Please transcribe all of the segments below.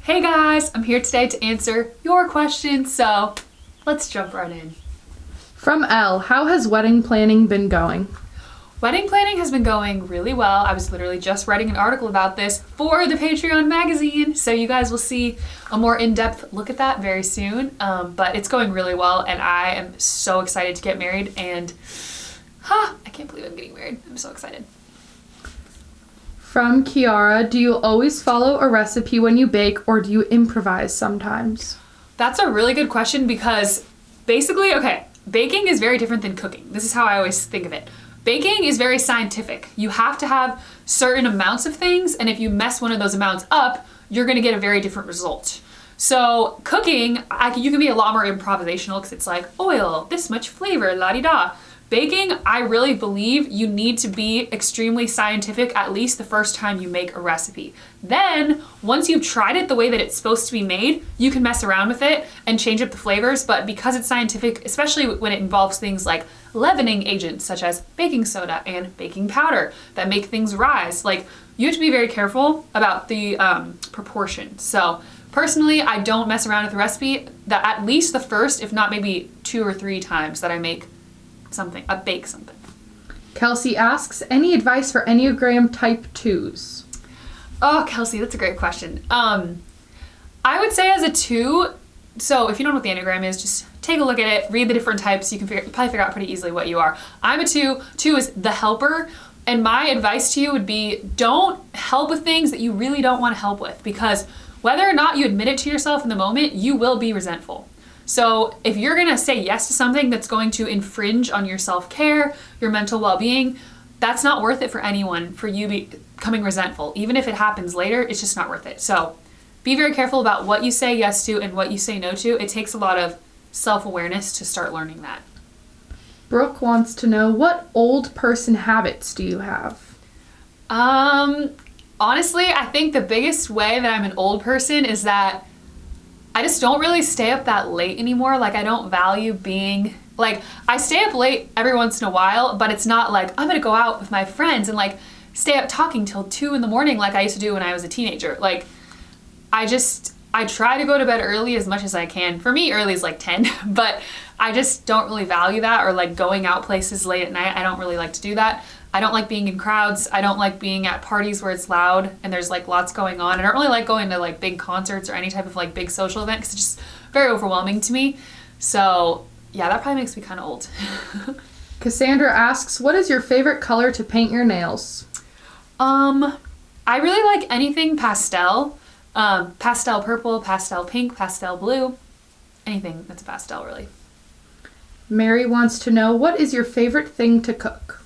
Hey guys, I'm here today to answer your questions, so let's jump right in. From Elle, how has wedding planning been going? Wedding planning has been going really well. I was literally just writing an article about this for the Patreon magazine, so you guys will see a more in-depth look at that very soon. But it's going really well, and I am so excited to get married, and I can't believe I'm getting married. I'm so excited. From Kiara, do you always follow a recipe when you bake, or do you improvise sometimes? That's a really good question because basically, baking is very different than cooking. This is how I always think of it. Baking is very scientific. You have to have certain amounts of things, and if you mess one of those amounts up, you're gonna get a very different result. So cooking, you can be a lot more improvisational because it's like oil, this much flavor, la-di-da. Baking, I really believe you need to be extremely scientific at least the first time you make a recipe. Then, once you've tried it the way that it's supposed to be made, you can mess around with it and change up the flavors, but because it's scientific, especially when it involves things like leavening agents such as baking soda and baking powder that make things rise, like you have to be very careful about the proportion. So personally, I don't mess around with the recipe that at least the first, if not maybe 2 or 3 times that I bake something. Kelsey asks, any advice for Enneagram Type 2s? Oh, Kelsey, that's a great question. I would say as a 2, so if you don't know what the Enneagram is, just take a look at it, read the different types, you can probably figure out pretty easily what you are. I'm a 2. 2 is the helper, and my advice to you would be don't help with things that you really don't want to help with, because whether or not you admit it to yourself in the moment, you will be resentful. So if you're gonna say yes to something that's going to infringe on your self-care, your mental well-being, that's not worth it for anyone, for you becoming resentful. Even if it happens later, it's just not worth it. So be very careful about what you say yes to and what you say no to. It takes a lot of self-awareness to start learning that. Brooke wants to know, what old person habits do you have? Honestly, I think the biggest way that I'm an old person is that I just don't really stay up that late anymore. Like, I don't value being, like, I stay up late every once in a while, but it's not like I'm gonna go out with my friends and like stay up talking till 2 in the morning like I used to do when I was a teenager. Like, I try to go to bed early as much as I can. For me, early is like 10, but I just don't really value that, or like going out places late at night. I don't really like to do that. I don't like being in crowds. I don't like being at parties where it's loud and there's like lots going on. I don't really like going to like big concerts or any type of like big social event because it's just very overwhelming to me. So yeah, that probably makes me kind of old. Cassandra asks, what is your favorite color to paint your nails? I really like anything pastel. Pastel purple, pastel pink, pastel blue. Anything that's a pastel, really. Mary wants to know, what is your favorite thing to cook?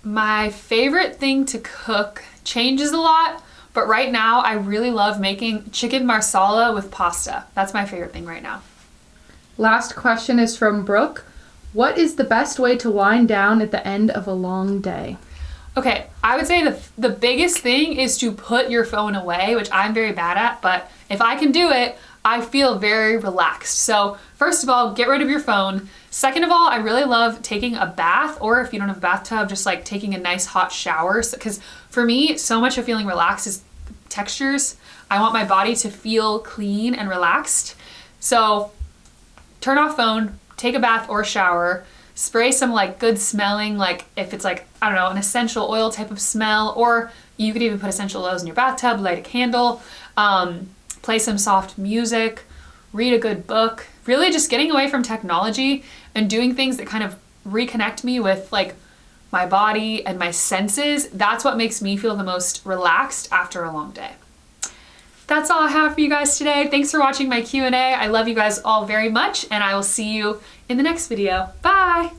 My favorite thing to cook changes a lot, but right now I really love making chicken marsala with pasta. That's my favorite thing right now. Last question is from Brooke. What is the best way to wind down at the end of a long day? Okay, I would say the biggest thing is to put your phone away, which I'm very bad at, but if I can do it, I feel very relaxed. So first of all, get rid of your phone. Second of all, I really love taking a bath, or if you don't have a bathtub, just like taking a nice hot shower. Because for me, so much of feeling relaxed is textures. I want my body to feel clean and relaxed. So turn off phone, take a bath or shower, spray some like good smelling, like if it's like, I don't know, an essential oil type of smell, or you could even put essential oils in your bathtub, light a candle, play some soft music, read a good book, really just getting away from technology and doing things that kind of reconnect me with like my body and my senses. That's what makes me feel the most relaxed after a long day. That's all I have for you guys today. Thanks for watching my Q&A. I love you guys all very much, and I will see you in the next video. Bye!